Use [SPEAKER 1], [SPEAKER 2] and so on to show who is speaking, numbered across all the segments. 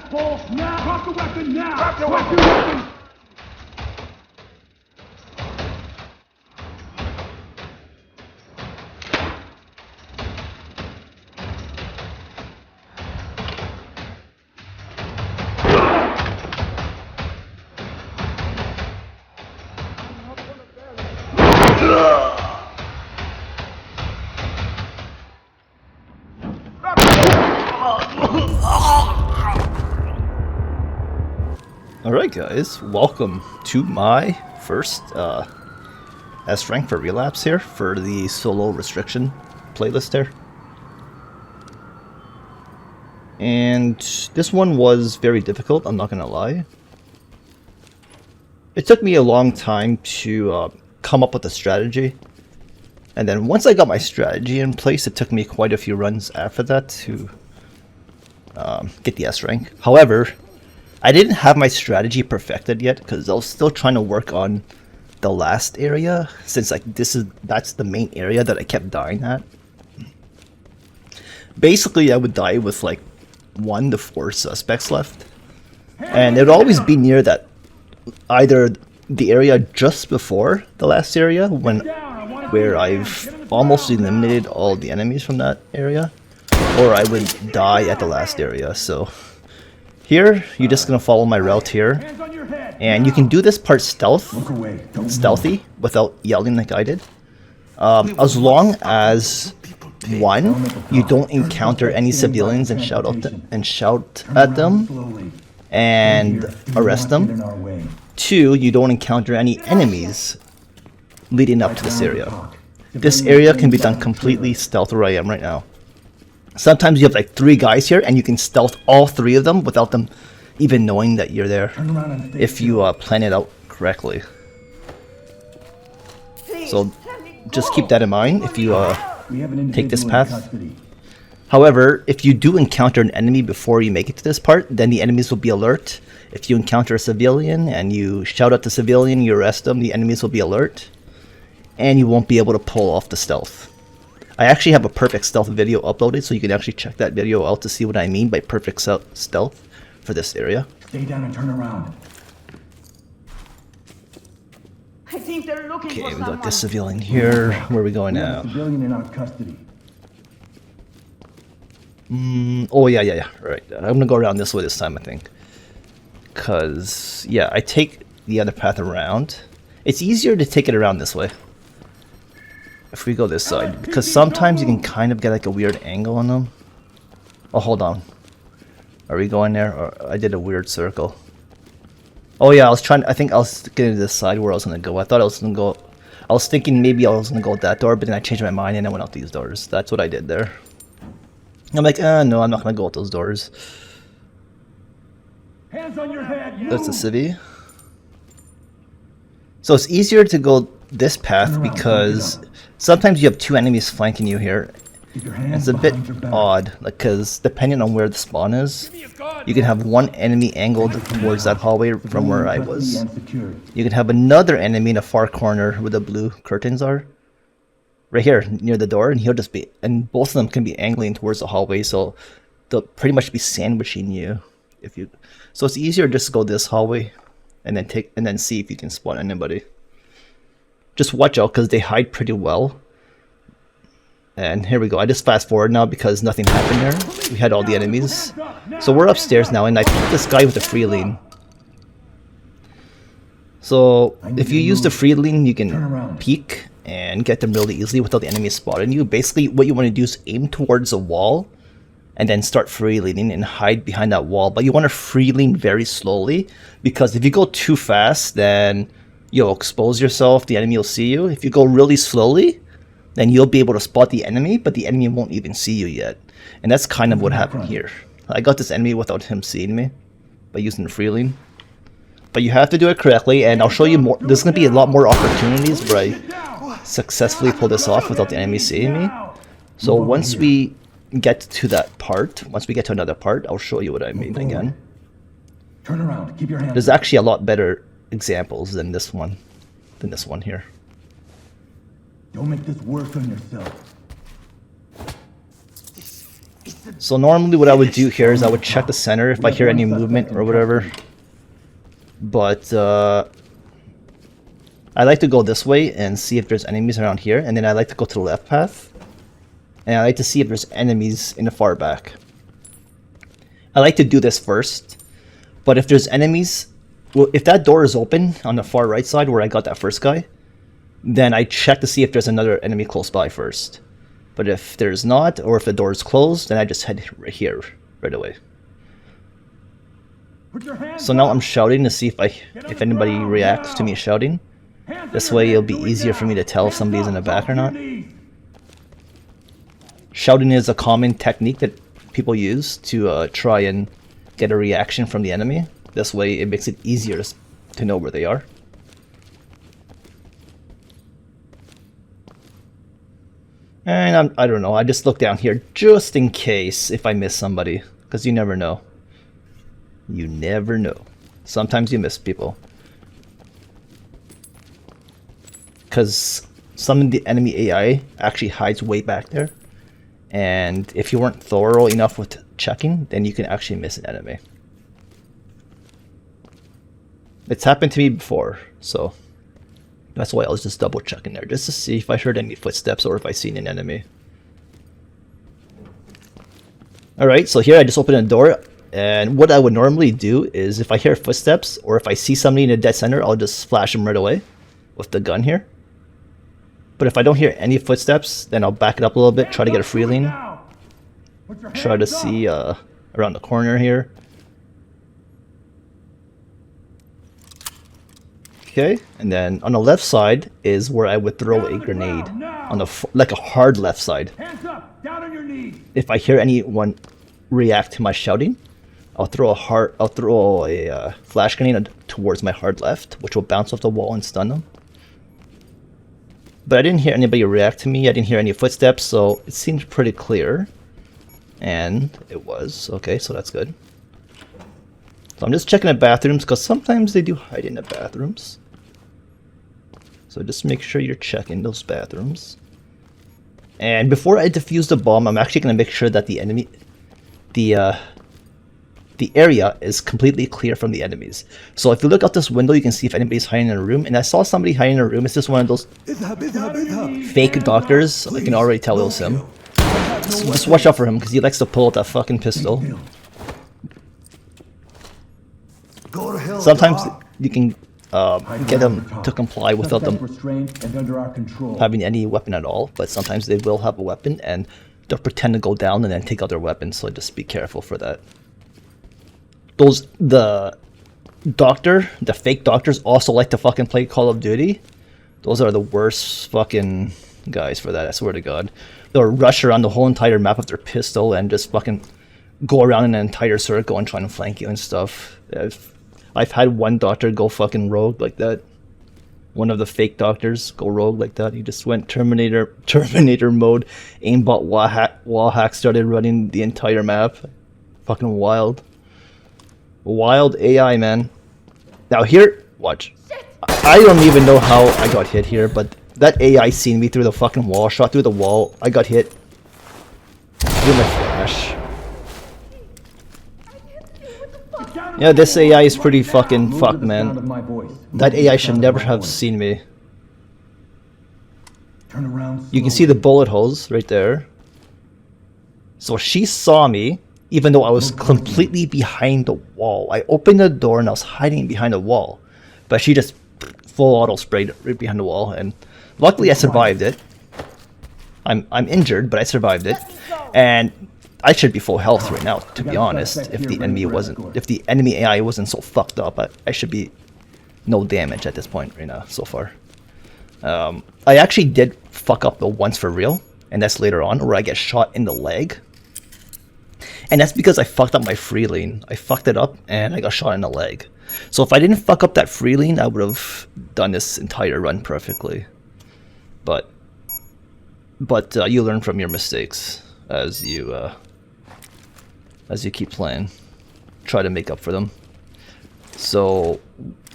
[SPEAKER 1] False now! Drop the weapon now! Drop your weapon!
[SPEAKER 2] Alright guys, welcome to my first S rank for Relapse here for the solo restriction playlist here. And this one was very difficult, I'm not gonna lie. It took me a long time to come up with a strategy. And then once I got my strategy in place, it took me quite a few runs after that to get the S rank. However, I didn't have my strategy perfected yet because I was still trying to work on the last area, since like that's the main area that I kept dying at. Basically, I would die with like 1 to 4 suspects left, and it would always be near that either the area just before the last area where I've almost eliminated all the enemies from that area, or I would die at the last area. So here, you're just gonna follow my route here, and you can do this part stealthy, without yelling like I did. As long as, 1, you don't encounter any civilians and shout at them and arrest them. 2, you don't encounter any enemies leading up to this area. This area can be done completely stealth where I am right now. Sometimes you have like 3 guys here and you can stealth all 3 of them without them even knowing that you're there, if you plan it out correctly. So just keep that in mind if you take this path. However, if you do encounter an enemy before you make it to this part, then the enemies will be alert. If you encounter a civilian and you shout at the civilian, you arrest them, the enemies will be alert, and you won't be able to pull off the stealth. I actually have a perfect stealth video uploaded, so you can actually check that video out to see what I mean by perfect stealth for this area.
[SPEAKER 1] Stay down and turn around.
[SPEAKER 3] I think they're looking
[SPEAKER 2] Okay,
[SPEAKER 3] for
[SPEAKER 2] we
[SPEAKER 3] someone.
[SPEAKER 2] got this civilian here. Where are we going
[SPEAKER 1] We have
[SPEAKER 2] now?
[SPEAKER 1] a civilian in our custody.
[SPEAKER 2] Oh yeah. Right. I'm gonna go around this way this time, I think. Cause yeah, I take the other path around. It's easier to take it around this way if we go this side, because sometimes you can kind of get like a weird angle on them. Oh, hold on. Are we going there? Or I did a weird circle. Oh yeah, I think I was getting to this side where I was gonna go. I was thinking maybe I was gonna go out that door, but then I changed my mind and I went out these doors. That's what I did there. I'm like, no, I'm not gonna go out those doors.
[SPEAKER 1] Hands on your head.
[SPEAKER 2] That's a civvy. So it's easier to go this path because sometimes you have 2 enemies flanking you here. It's a bit odd, because depending on where the spawn is, you can have 1 enemy angled towards that hallway from where I was. You can have another enemy in a far corner where the blue curtains are, right here near the door, and and both of them can be angling towards the hallway, so they'll pretty much be sandwiching you. So it's easier just to go this hallway and then see if you can spawn anybody. Just watch out because they hide pretty well. And here we go. I just fast forward now because nothing happened there. We had all the enemies. So we're upstairs now, and I picked this guy with a free lean. So if you use the free lean, you can peek and get them really easily without the enemy spotting you. Basically, what you want to do is aim towards a wall and then start free leaning and hide behind that wall. But you want to free lean very slowly, because if you go too fast, then you'll expose yourself, the enemy will see you. If you go really slowly, then you'll be able to spot the enemy, but the enemy won't even see you yet. And that's kind of what happened here. I got this enemy without him seeing me by using the free lean. But you have to do it correctly, and I'll show you more. There's going to be a lot more opportunities where I successfully pull this off without the enemy seeing me. So once we get to that part, once we get to another part, I'll show you what I mean again.
[SPEAKER 1] Turn around. Keep your hands.
[SPEAKER 2] There's actually a lot better examples than this one here.
[SPEAKER 1] Don't make this worse on yourself.
[SPEAKER 3] It's
[SPEAKER 2] So normally what I would do here is I would check the center if I hear any movement or whatever. But I like to go this way and see if there's enemies around here, and then I like to go to the left path. And I like to see if there's enemies in the far back. I like to do this first, but if there's enemies, well, if that door is open on the far right side where I got that first guy, then I check to see if there's another enemy close by first. But if there's not, or if the door is closed, then I just head right here right away.
[SPEAKER 1] Put your hands
[SPEAKER 2] So now
[SPEAKER 1] up.
[SPEAKER 2] I'm shouting to see if anybody reacts to me shouting.
[SPEAKER 1] Hands
[SPEAKER 2] This
[SPEAKER 1] on your
[SPEAKER 2] way it'll
[SPEAKER 1] head.
[SPEAKER 2] be
[SPEAKER 1] Do it
[SPEAKER 2] easier for me to
[SPEAKER 1] now.
[SPEAKER 2] tell if
[SPEAKER 1] Hands
[SPEAKER 2] somebody's in the
[SPEAKER 1] up.
[SPEAKER 2] back or
[SPEAKER 1] Drop
[SPEAKER 2] not.
[SPEAKER 1] your knees.
[SPEAKER 2] Shouting is a common technique that people use to try and get a reaction from the enemy. This way it makes it easier to know where they are. And I don't know, I just look down here just in case if I miss somebody. Because you never know. You never know. Sometimes you miss people. Because some of the enemy AI actually hides way back there. And if you weren't thorough enough with checking, then you can actually miss an enemy. It's happened to me before, so that's why I was just double checking there, just to see if I heard any footsteps or if I seen an enemy. Alright, so here I just opened a door, and what I would normally do is if I hear footsteps or if I see somebody in the dead center, I'll just flash them right away with the gun here. But if I don't hear any footsteps, then I'll back it up a little bit, try to get a free lean, try to see around the corner here. Okay, and then on the left side is where I would throw a grenade on the like a hard left side.
[SPEAKER 1] Hands up. Down on your knees.
[SPEAKER 2] If I hear anyone react to my shouting, I'll throw a flash grenade towards my hard left, which will bounce off the wall and stun them. But I didn't hear anybody react to me. I didn't hear any footsteps, so it seemed pretty clear. And it was. Okay, so that's good. So I'm just checking the bathrooms, because sometimes they do hide in the bathrooms. So just make sure you're checking those bathrooms. And before I defuse the bomb, I'm actually going to make sure that the area is completely clear from the enemies. So if you look out this window, you can see if anybody's hiding in a room. And I saw somebody hiding in a room. It's just one of those fake doctors. I can already tell it was him. So just watch out for him, because he likes to pull out that fucking pistol.
[SPEAKER 4] Go to hell,
[SPEAKER 2] Sometimes
[SPEAKER 4] Doc.
[SPEAKER 2] you can get them to comply without them
[SPEAKER 1] Restrained and under our control.
[SPEAKER 2] having any weapon at all, but sometimes they will have a weapon and they'll pretend to go down and then take out their weapon, so just be careful for that. The fake doctors also like to fucking play Call of Duty. Those are the worst fucking guys for that, I swear to God. They'll rush around the whole entire map with their pistol and just fucking go around in an entire circle and try and flank you and stuff. I've had one doctor go fucking rogue like that. One of the fake doctors go rogue like that. He just went Terminator mode, aimbot wall hack, started running the entire map. Fucking wild. Wild AI, man. Now here, watch. I don't even know how I got hit here, but that AI seen me through the fucking wall, shot through the wall. I got hit through my flash. Yeah, this AI is pretty fucking
[SPEAKER 1] Move
[SPEAKER 2] fucked,
[SPEAKER 1] to the sound
[SPEAKER 2] man.
[SPEAKER 1] of my voice. Move
[SPEAKER 2] That
[SPEAKER 1] to the
[SPEAKER 2] AI should
[SPEAKER 1] sound of
[SPEAKER 2] never
[SPEAKER 1] my
[SPEAKER 2] have
[SPEAKER 1] voice.
[SPEAKER 2] seen me.
[SPEAKER 1] Turn around.
[SPEAKER 2] You can see the bullet holes right there. So she saw me, even though I was completely behind the wall. I opened the door and I was hiding behind the wall. But she just full auto sprayed right behind the wall, and luckily I survived it. I'm injured, but I survived it. And I should be full health right now, to be honest. If the enemy AI wasn't so fucked up, I should be no damage at this point right now, so far. I actually did fuck up the once for real, and that's later on, where I get shot in the leg. And that's because I fucked up my free lean. I fucked it up, and I got shot in the leg. So if I didn't fuck up that free lean, I would have done this entire run perfectly. But you learn from your mistakes as you keep playing. Try to make up for them. So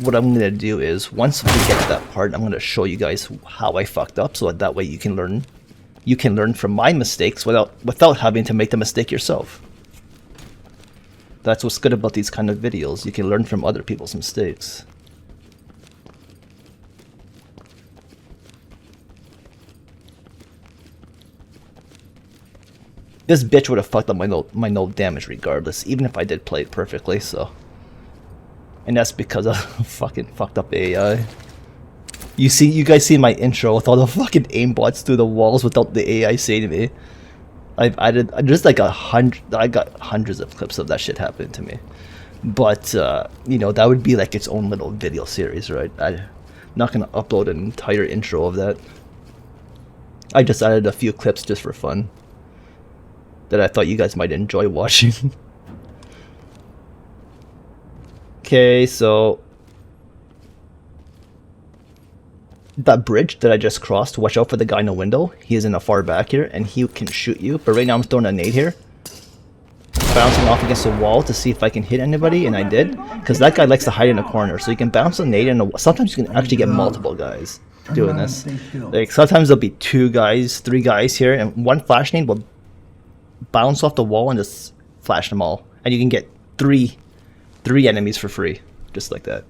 [SPEAKER 2] what I'm gonna do is, once we get to that part, I'm gonna show you guys how I fucked up, so that way you can learn you can learn from my mistakes without having to make the mistake yourself. That's what's good about these kind of videos. You can learn from other people's mistakes. This bitch would have fucked up my no damage regardless, even if I did play it perfectly, so. And that's because of fucking fucked up AI. You guys see my intro with all the fucking aimbots through the walls without the AI saving me. I've added just like I got hundreds of clips of that shit happening to me. But you know, that would be like its own little video series, right? I'm not gonna upload an entire intro of that. I just added a few clips just for fun that I thought you guys might enjoy watching. Okay, so that bridge that I just crossed, watch out for the guy in the window. He is in the far back here and he can shoot you, but right now I'm throwing a nade here, bouncing off against the wall to see if I can hit anybody, and I did, because that guy likes to hide in a corner. So you can bounce a nade and sometimes you can actually get multiple guys doing this. Like sometimes there'll be 2 guys, 3 guys here, and one flash nade will bounce off the wall and just flash them all, and you can get three enemies for free, just like that.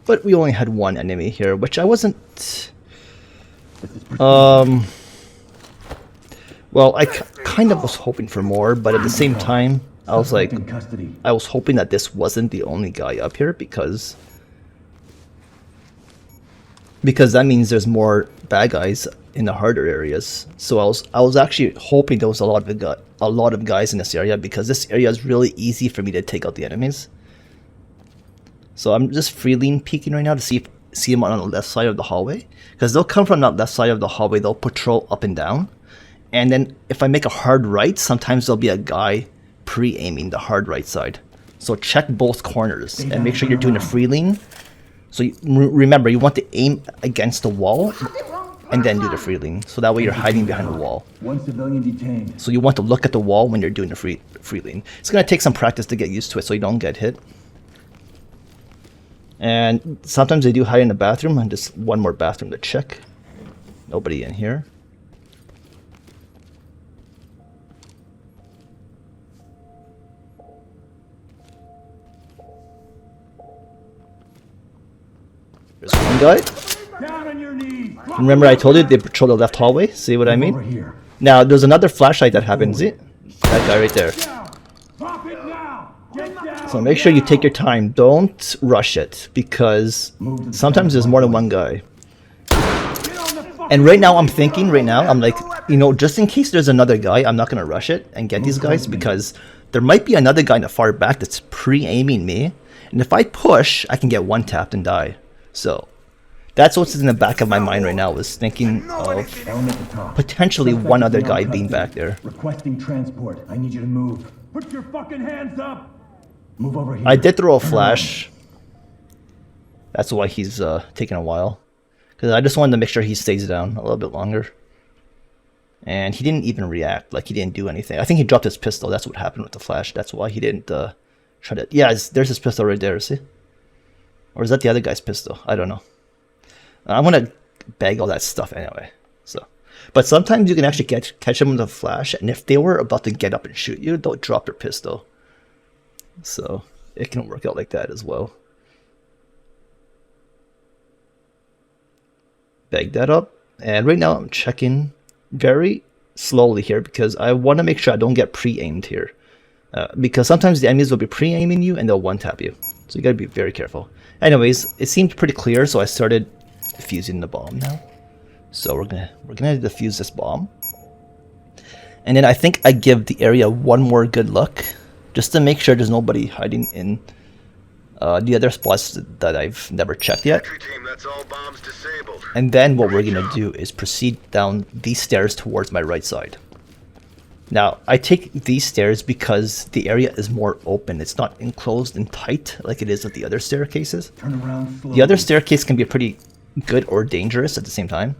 [SPEAKER 2] But we only had 1 enemy here, which I wasn't. Well, I kind of was hoping for more, but at the same time, I was like, I was hoping that this wasn't the only guy up here, because that means there's more bad guys in the harder areas. So I was actually hoping there was a lot of guys in this area, because this area is really easy for me to take out the enemies. So I'm just freely peeking right now to see them on the left side of the hallway, because they'll come from that left side of the hallway. They'll patrol up and down, and then if I make a hard right, sometimes there'll be a guy pre-aiming the hard right side. So check both corners and make sure you're doing a free lean. So remember, you want to aim against the wall and then do the free lean, so that way you're hiding behind the wall.
[SPEAKER 1] 1 civilian detained.
[SPEAKER 2] So you want to look at the wall when you're doing the free lean. It's gonna take some practice to get used to it, so you don't get hit. And sometimes they do hide in the bathroom, and just one more bathroom to check. Nobody in here. There's one guy.
[SPEAKER 1] Down on your knees.
[SPEAKER 2] Remember I told you they patrol the left hallway? See what I
[SPEAKER 1] Over
[SPEAKER 2] mean?
[SPEAKER 1] here.
[SPEAKER 2] Now, there's another flashlight that happens. See? That guy right there.
[SPEAKER 1] Down. Drop it now. Get down.
[SPEAKER 2] So make sure you take your time. Don't rush it, because sometimes there's more than one guy. And right now I'm thinking, I'm like, you know, just in case there's another guy, I'm not going to rush it and get these guys, because there might be another guy in the far back that's pre-aiming me. And if I push, I can get one tapped and die. So that's what's in the back of my mind right now, is thinking of potentially one other guy being back there.
[SPEAKER 1] Requesting transport. I need you to move. Put your fucking hands up. Move over here.
[SPEAKER 2] I did throw a flash. That's why he's taking a while. Because I just wanted to make sure he stays down a little bit longer. And he didn't even react, like he didn't do anything. I think he dropped his pistol. That's what happened with the flash. That's why he didn't try to... Yeah, there's his pistol right there, see? Or is that the other guy's pistol? I don't know. I'm going to bag all that stuff anyway. So, but sometimes you can actually catch them with a flash, and if they were about to get up and shoot you, they'll drop their pistol. So it can work out like that as well. Bag that up, and right now I'm checking very slowly here, because I want to make sure I don't get pre-aimed here, because sometimes the enemies will be pre-aiming you and they'll one-tap you, so you gotta be very careful. Anyways, it seemed pretty clear, so I started defusing the bomb now. So we're gonna defuse this bomb, and then I think I give the area one more good look, just to make sure there's nobody hiding in the other spots that I've never checked yet.
[SPEAKER 5] Team, that's all bombs disabled.
[SPEAKER 2] And then what we're gonna do is proceed down these stairs towards my right side. Now, I take these stairs because the area is more open. It's not enclosed and tight like it is with the other staircases.
[SPEAKER 1] Turn around slowly.
[SPEAKER 2] The other staircase can be pretty good or dangerous at the same time.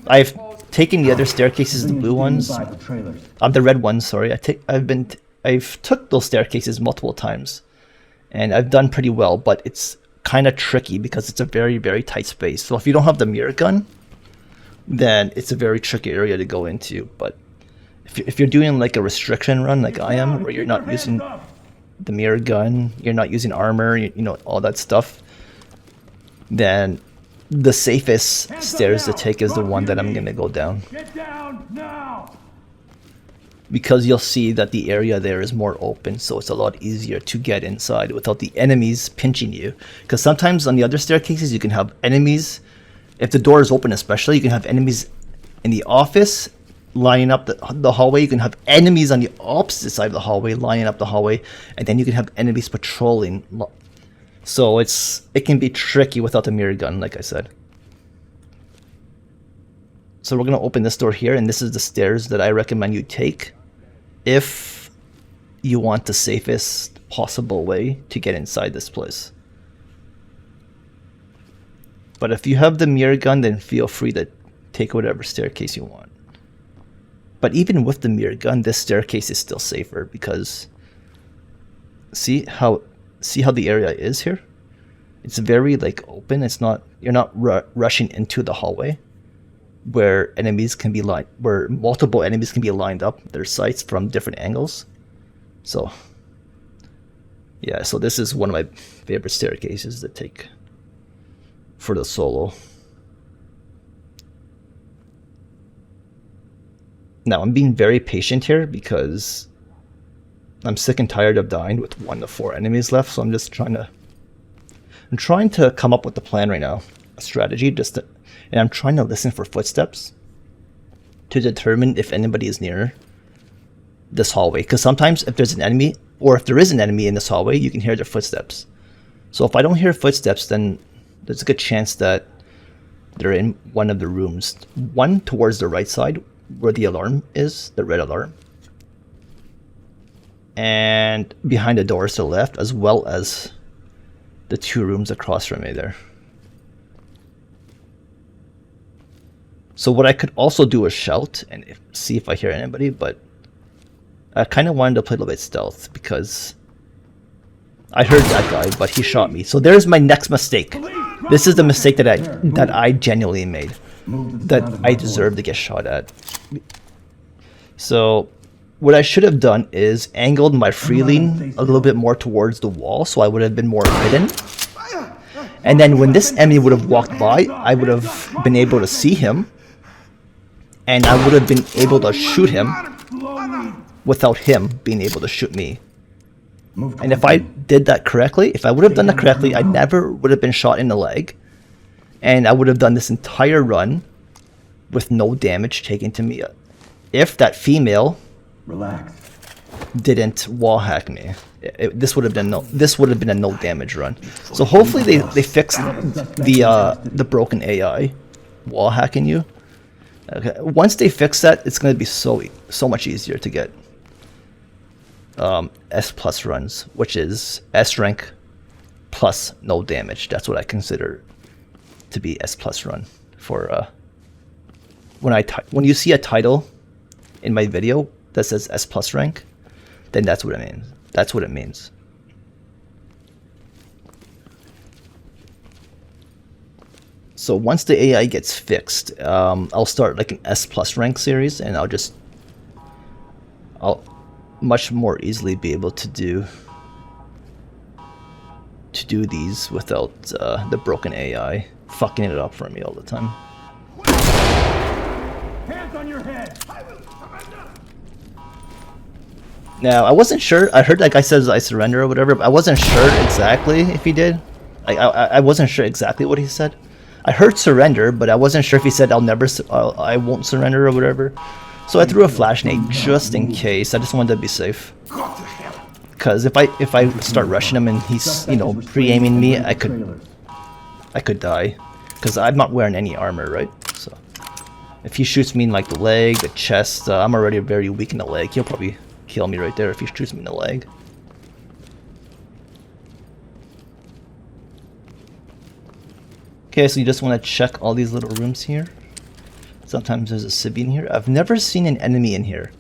[SPEAKER 2] I've taken the other staircases, the blue ones, the red ones, sorry. I've took those staircases multiple times, and I've done pretty well, but it's kind of tricky because it's a very, very tight space. So if you don't have the mirror gun, then it's a very tricky area to go into. But if you're doing like a restriction run like I am, where you're not using the mirror gun, you're not using armor, you know, all that stuff, then the safest stairs to take is the one that I'm gonna go down.
[SPEAKER 1] Get down now!
[SPEAKER 2] Because you'll see that the area there is more open, so it's a lot easier to get inside without the enemies pinching you. Because sometimes on the other staircases you can have enemies, if the door is open especially, you can have enemies in the office lining up the hallway, you can have enemies on the opposite side of the hallway lining up the hallway, and then you can have enemies patrolling. So it can be tricky without the mirror gun, like I said. So we're gonna open this door here, and this is the stairs that I recommend you take if you want the safest possible way to get inside this place. But if you have the mirror gun, then feel free to take whatever staircase you want. But even with the mirror gun, this staircase is still safer because see how the area is here? It's very like open. It's not, you're not rushing into the hallway where enemies can be where multiple enemies can be lined up their sights from different angles. So yeah, so this is one of my favorite staircases to take for the solo. Now I'm being very patient here because I'm sick and tired of dying with 1 to 4 enemies left, so I'm trying to come up with a plan right now, a strategy, and I'm trying to listen for footsteps to determine if anybody is near this hallway. Because sometimes if there's an enemy, or if there is an enemy in this hallway, you can hear their footsteps. So if I don't hear footsteps, then there's a good chance that they're in one of the rooms. One towards the right side, where the alarm is, the red alarm. And behind the doors to the left, as well as the 2 rooms across from me there. So what I could also do is shout and see if I hear anybody, but I kind of wanted to play a little bit stealth because I heard that guy, but he shot me. So there's my next mistake. This is the mistake that I genuinely made, that I deserve to get shot at. So what I should have done is angled my freeling a little bit more towards the wall, so I would have been more hidden. And then when this enemy would have walked by, I would have been able to see him, and I would have been able to shoot him without him being able to shoot me. And if I did that correctly, if I would have done that correctly, I never would have been shot in the leg, and I would have done this entire run with no damage taken to me. If that female didn't wall hack me, this would have been a no damage run. So hopefully they fixed the broken AI wall hacking you. Okay. Once they fix that, it's going to be so much easier to get S plus runs, which is S rank plus no damage. That's what I consider to be S plus run for when you see a title in my video that says S plus rank, then that's what it means. That's what it means. So once the AI gets fixed, I'll start like an S plus rank series, and I'll much more easily be able to do these without the broken AI fucking it up for me all the time.
[SPEAKER 1] Hands on your head.
[SPEAKER 2] Now, I wasn't sure. I heard that guy says I surrender or whatever, but I wasn't sure exactly if he did. I wasn't sure exactly what he said. I heard surrender, but I wasn't sure if he said I won't surrender or whatever. So I threw a flash nade just in case. I just wanted to be safe. Because if I start rushing him and he's pre-aiming me, I could die. Because I'm not wearing any armor, right? So if he shoots me in like the leg, the chest, I'm already very weak in the leg. He'll probably kill me right there if he shoots me in the leg. Okay, so you just want to check all these little rooms here. Sometimes there's a civvy here. I've never seen an enemy in here.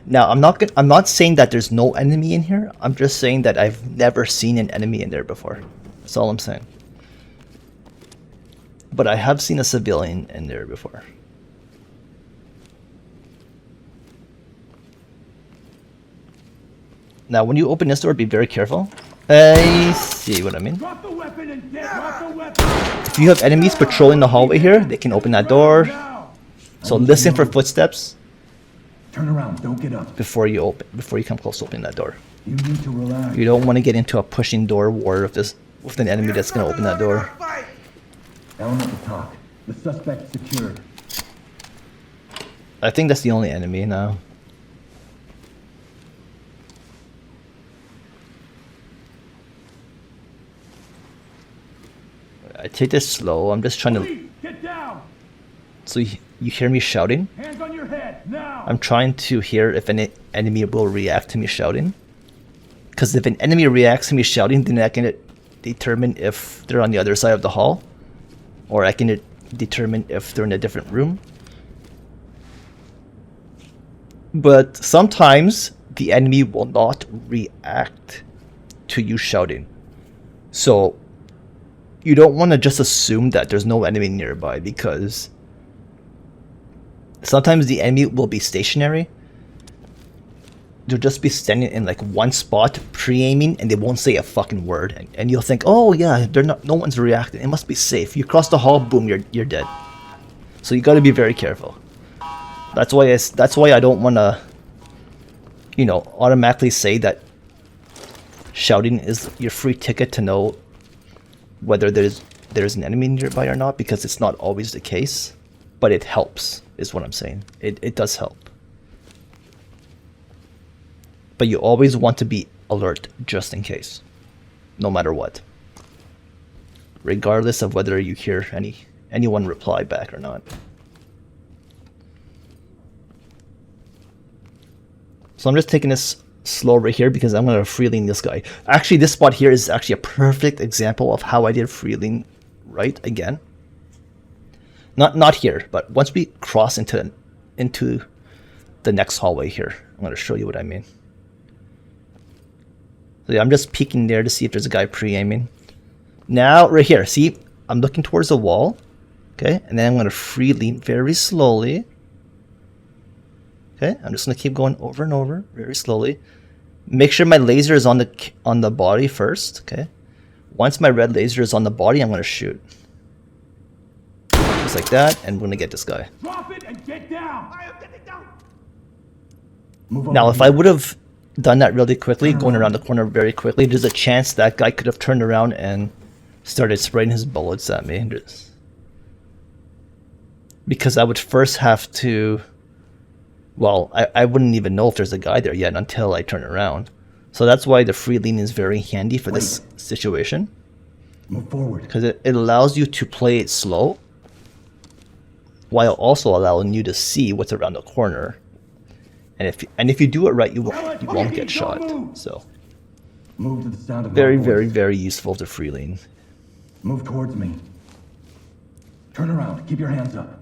[SPEAKER 2] Now, I'm not saying that there's no enemy in here. I'm just saying that I've never seen an enemy in there before. That's all I'm saying. But I have seen a civilian in there before. Now, when you open this door, be very careful. I see what I mean.
[SPEAKER 1] Drop the weapon and drop the weapon.
[SPEAKER 2] If you have enemies patrolling the hallway here, they can open that door. So listen for footsteps
[SPEAKER 1] Turn around, don't get up.
[SPEAKER 2] before you come close to opening that door.
[SPEAKER 1] You need to relax.
[SPEAKER 2] You don't want to get into a pushing door war with an enemy that's going to open that door.
[SPEAKER 1] Element to talk. The suspect secured.
[SPEAKER 2] I think that's the only enemy now. I take this slow. I'm just trying to.
[SPEAKER 1] Police, get down.
[SPEAKER 2] So you hear me shouting?
[SPEAKER 1] Hands on your head now.
[SPEAKER 2] I'm trying to hear if any enemy will react to me shouting. Because if an enemy reacts to me shouting, then I can determine if they're on the other side of the hall, or I can determine if they're in a different room. But sometimes the enemy will not react to you shouting. So you don't want to just assume that there's no enemy nearby, because sometimes the enemy will be stationary. They'll just be standing in like one spot, pre-aiming, and they won't say a fucking word. And you'll think, oh yeah, no one's reacting. It must be safe. You cross the hall, boom, you're dead. So you got to be very careful. That's why I don't want to, automatically say that shouting is your free ticket to know whether there's an enemy nearby or not, because it's not always the case. But it helps, is what I'm saying. It does help. But you always want to be alert just in case, no matter what, regardless of whether you hear anyone reply back or not. So I'm just taking this slow right here because I'm going to free lean this guy. Actually, this spot here is actually a perfect example of how I did free lean right again. Not here, but once we cross into the next hallway here, I'm going to show you what I mean. So yeah, I'm just peeking there to see if there's a guy pre-aiming. Now, right here, see, I'm looking towards the wall, okay? And then I'm going to free lean very slowly. Okay, I'm just going to keep going over and over very slowly. Make sure my laser is on the body first, okay? Once my red laser is on the body, I'm going to shoot. Just like that, and we're going to get this guy.
[SPEAKER 1] Drop it and get down. I am getting down.
[SPEAKER 2] Now, if I would have done that really quickly, going around the corner very quickly, there's a chance that guy could have turned around and started spraying his bullets at me. Because I would first have to... Well, I wouldn't even know if there's a guy there yet until I turn around. So that's why the free lean is very handy for this situation.
[SPEAKER 1] Move forward.
[SPEAKER 2] Because it allows you to play it slow, while also allowing you to see what's around the corner. And if you do it right, you won't get shot. So
[SPEAKER 1] Move to the sound of
[SPEAKER 2] very,
[SPEAKER 1] my voice.
[SPEAKER 2] very, very useful to free lean.
[SPEAKER 1] Move towards me. Turn around. Keep your hands up.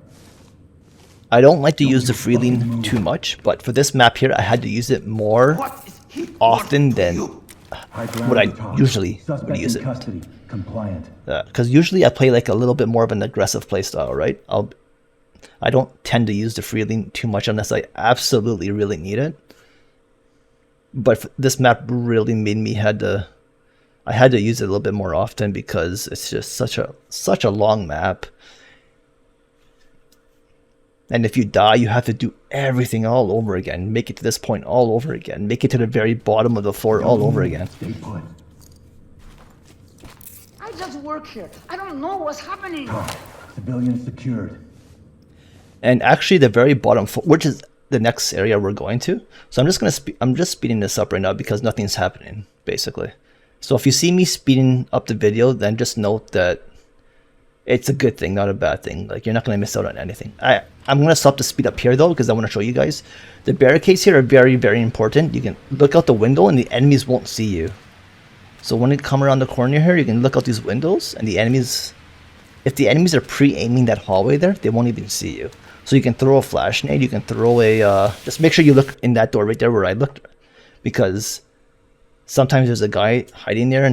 [SPEAKER 2] I don't like to use the free lean too much, but for this map here, I had to use it more often than what I usually would use it.
[SPEAKER 1] Custody. Compliant.
[SPEAKER 2] Because usually I play like a little bit more of an aggressive playstyle, right? I don't tend to use the free lean too much unless I absolutely really need it. But this map really made me I had to use it a little bit more often because it's just such a long map. And if you die, you have to do everything all over again. Make it to this point all over again. Make it to the very bottom of the floor all over again.
[SPEAKER 1] Stay put.
[SPEAKER 3] I just work here. I don't know what's happening.
[SPEAKER 1] Talk. Civilians secured.
[SPEAKER 2] And actually, the very bottom floor, which is the next area we're going to. So I'm just speeding this up right now because nothing's happening, basically. So if you see me speeding up the video, then just note that it's a good thing, not a bad thing. Like, you're not going to miss out on anything. I'm going to stop the speed up here, though, because I want to show you guys. The barricades here are very, very important. You can look out the window, and the enemies won't see you. So when you come around the corner here, you can look out these windows, and the enemies... If the enemies are pre-aiming that hallway there, they won't even see you. So you can throw a flash nade, you can throw a... just make sure you look in that door right there where I looked. Because sometimes there's a guy hiding there,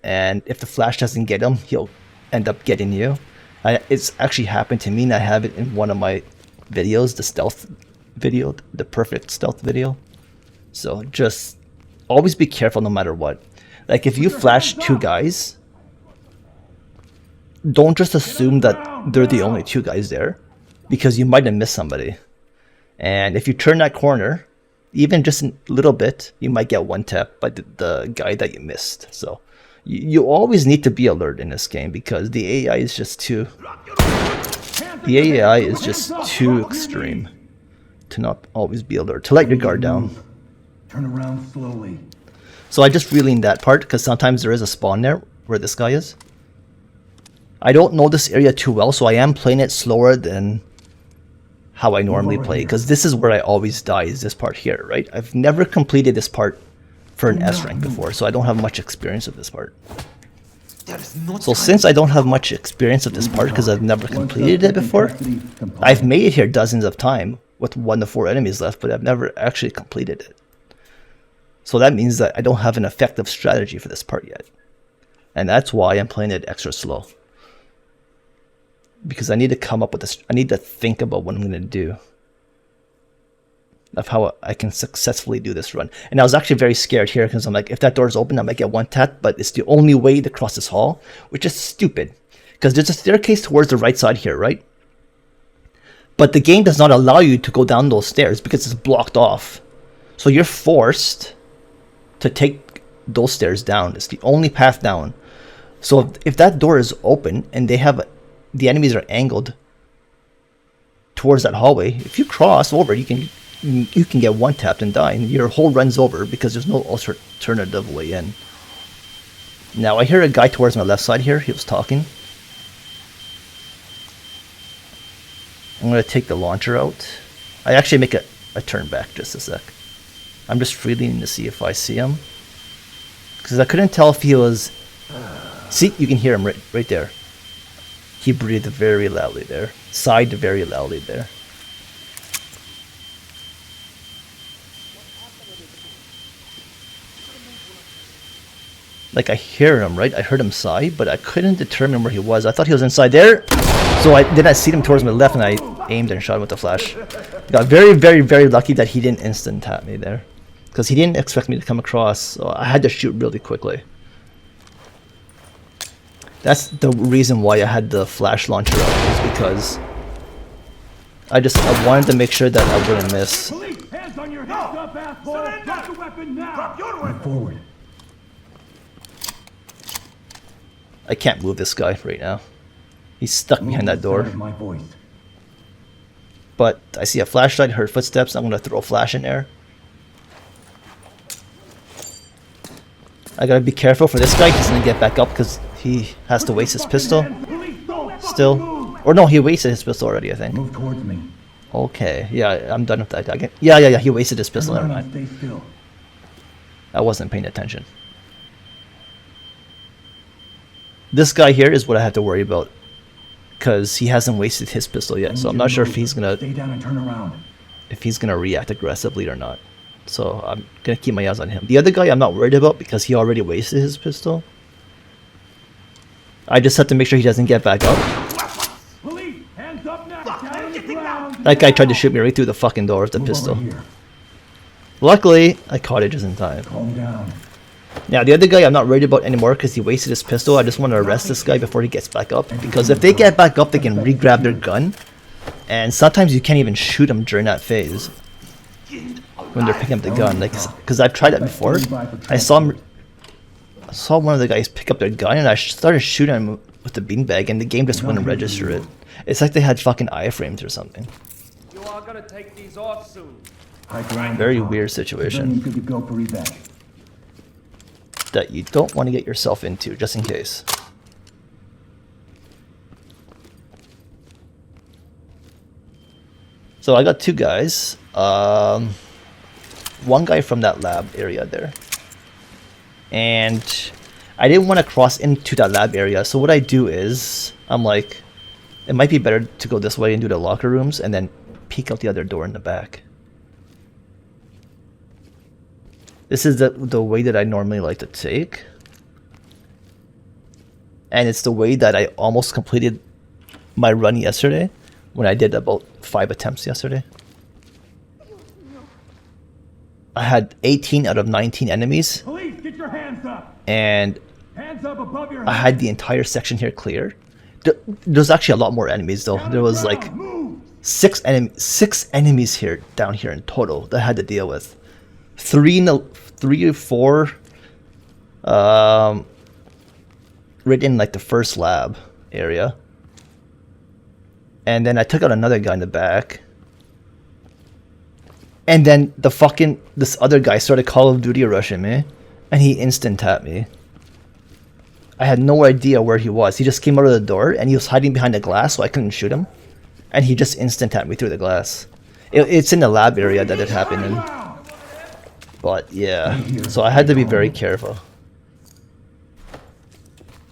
[SPEAKER 2] and if the flash doesn't get him, he'll end up getting you. It's actually happened to me, and I have it in one of my videos, the stealth video, the perfect stealth video. So just always be careful no matter what. Like if you flash two guys, don't just assume that they're the only two guys there, because you might have missed somebody. And if you turn that corner, even just a little bit, you might get one tap by the guy that you missed. So you always need to be alert in this game, because the AI is just too extreme to not always be alert, to let your guard down.
[SPEAKER 1] Turn around slowly.
[SPEAKER 2] So I just reeling that part, because sometimes there is a spawn there where this guy is. I don't know this area too well, so I am playing it slower than how I normally play, because this is where I always die, is this part here, right? I've never completed this part for an S rank before, so I don't have much experience of this part. So since I don't have much experience of this part, because I've never completed it before, I've made it here dozens of times with 1 to 4 enemies left, but I've never actually completed it. So that means that I don't have an effective strategy for this part yet. And that's why I'm playing it extra slow. Because I need to come up with this, I need to think about what I'm going to do, of how I can successfully do this run. And I was actually very scared here, because I'm like, if that door is open, I might get one tap, but it's the only way to cross this hall, which is stupid. Because there's a staircase towards the right side here, right? But the game does not allow you to go down those stairs because it's blocked off. So you're forced to take those stairs down. It's the only path down. So if that door is open and they have the enemies are angled towards that hallway, if you cross over, you can get one tapped and die, and your whole run's over because there's no alternative way in. Now I hear a guy towards my left side here. He was talking. I'm gonna take the launcher out. I actually make a turn back just a sec. I'm just freeing to see if I see him, because I couldn't tell if he was. See, you can hear him right there. He breathed very loudly there. Sighed very loudly there. Like I hear him, right? I heard him sigh, but I couldn't determine where he was. I thought he was inside there. So then I see him towards my left, and I aimed and shot him with the flash. Got very, very, very lucky that he didn't instant tap me there, because he didn't expect me to come across. So I had to shoot really quickly. That's the reason why I had the flash launcher up, is because I wanted to make sure that I wouldn't miss.
[SPEAKER 1] Police, hands on your heads up, asshole! Drop the weapon now! Drop your weapon! Forward.
[SPEAKER 2] I can't move this guy right now. He's stuck behind that door.
[SPEAKER 1] My voice.
[SPEAKER 2] But I see a flashlight, heard footsteps. I'm gonna throw a flash in there. I gotta be careful for this guy. He's gonna get back up because he has to waste his pistol. Still. Or no, he wasted his pistol already, I think.
[SPEAKER 1] Move towards me.
[SPEAKER 2] Okay, yeah, I'm done with that guy. Yeah, he wasted his pistol, never mind.
[SPEAKER 1] Stay still.
[SPEAKER 2] I wasn't paying attention. This guy here is what I have to worry about, because he hasn't wasted his pistol yet, so I'm not sure if he's gonna
[SPEAKER 1] stay down and turn around.
[SPEAKER 2] If he's gonna react aggressively or not. So I'm gonna keep my eyes on him. The other guy I'm not worried about because he already wasted his pistol. I just have to make sure he doesn't get back up.
[SPEAKER 1] Police, hands up now. Down on the ground.
[SPEAKER 2] That guy tried to shoot me right through the fucking door with the pistol. Luckily, I caught it just in time.
[SPEAKER 1] Calm down.
[SPEAKER 2] Now the other guy I'm not worried about anymore because he wasted his pistol. I just want to arrest this guy before he gets back up, because if they get back up they can re-grab their gun, and sometimes you can't even shoot them during that phase when they're picking up the gun. Like, because I've tried that before. I saw one of the guys pick up their gun and I started shooting him with the beanbag and the game just wouldn't register it. It's like they had fucking iframes or something.
[SPEAKER 6] You are gonna take these off soon.
[SPEAKER 2] Very weird situation
[SPEAKER 1] Good to go for evac.
[SPEAKER 2] that you don't want to get yourself into, just in case. So I got two guys. One guy from that lab area there. And I didn't want to cross into that lab area, so what I do is, I'm like, it might be better to go this way and do the locker rooms and then peek out the other door in the back. This is the way that I normally like to take. And it's the way that I almost completed my run yesterday, when I did about 5 attempts yesterday. I had 18 out of 19 enemies,
[SPEAKER 1] Police, get your hands up!
[SPEAKER 2] and
[SPEAKER 1] Hands up above your
[SPEAKER 2] I
[SPEAKER 1] head!
[SPEAKER 2] had the entire section here clear. There's actually a lot more enemies though. There was like
[SPEAKER 1] Move!
[SPEAKER 2] six enemies here down here in total that I had to deal with. Three or four right in like the first lab area. And then I took out another guy in the back. And then this other guy started Call of Duty rushing me, and he instant tapped me. I had no idea where he was. He just came out of the door, and he was hiding behind the glass, so I couldn't shoot him. And he just instant tapped me through the glass. It's in the lab area that it happened in. But yeah, so I had to be very careful.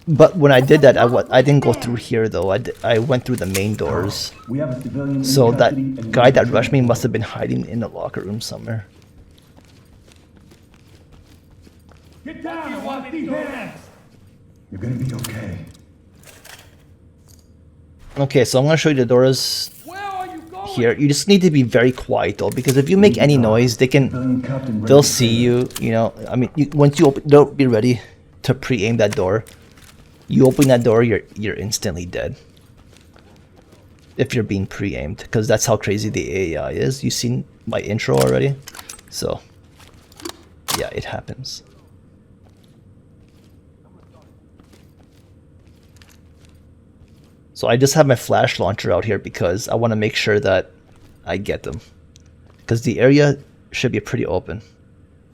[SPEAKER 2] But when I did that, I didn't go through here though. I went through the main doors.
[SPEAKER 1] We have a civilian in
[SPEAKER 2] So
[SPEAKER 1] custody
[SPEAKER 2] that
[SPEAKER 1] and
[SPEAKER 2] guy
[SPEAKER 1] we
[SPEAKER 2] that
[SPEAKER 1] have
[SPEAKER 2] rushed me
[SPEAKER 1] training.
[SPEAKER 2] must have been hiding in the locker room somewhere.
[SPEAKER 1] Get down!
[SPEAKER 6] You
[SPEAKER 1] I
[SPEAKER 6] want
[SPEAKER 1] want
[SPEAKER 6] me
[SPEAKER 1] these
[SPEAKER 6] to do
[SPEAKER 1] hands!
[SPEAKER 6] next?
[SPEAKER 1] You're gonna be okay.
[SPEAKER 2] Okay, so I'm gonna show you the doors
[SPEAKER 6] Where are you going?
[SPEAKER 2] here. You just need to be very quiet though, because if you make any noise,
[SPEAKER 1] Civilian cuffed and ready
[SPEAKER 2] they'll
[SPEAKER 1] to
[SPEAKER 2] see
[SPEAKER 1] take.
[SPEAKER 2] you. You know, I mean, once you open, don't be ready to pre-aim that door. You open that door, you're instantly dead. If you're being pre-aimed, because that's how crazy the AI is. You've seen my intro already, so yeah, it happens. So I just have my flash launcher out here because I want to make sure that I get them, because the area should be pretty open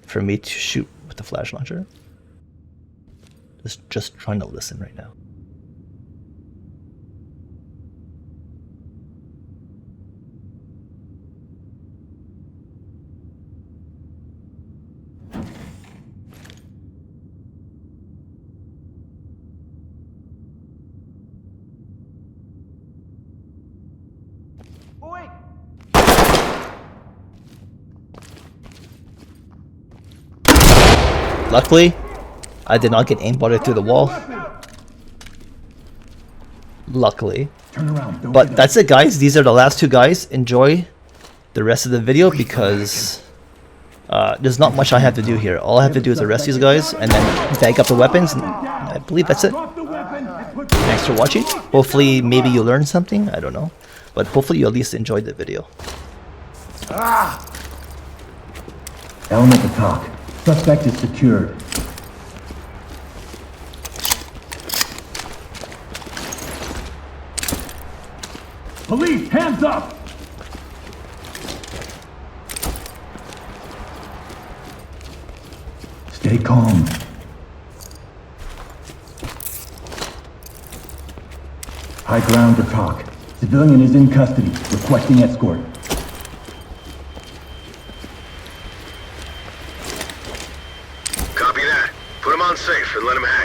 [SPEAKER 2] for me to shoot with the flash launcher. Just trying to listen right now.
[SPEAKER 3] Oh, wait.
[SPEAKER 2] Luckily, I did not get aimbotted through the wall. Luckily.
[SPEAKER 1] Turn around. Don't
[SPEAKER 2] But
[SPEAKER 1] get
[SPEAKER 2] that's it, guys. These are the last two guys. Enjoy the rest of the video because there's not much I have to do here. All I have to do is arrest these guys and then bag up the weapons. And I believe that's it.
[SPEAKER 1] Drop the weapon and put
[SPEAKER 2] Thanks for watching. Hopefully, maybe you learned something. I don't know. But hopefully, you at least enjoyed the video.
[SPEAKER 1] Element to talk. Suspect is secured. Police, hands up! Stay calm. High ground to talk. Civilian is in custody, requesting escort.
[SPEAKER 5] Copy that. Put him on safe and let him hack.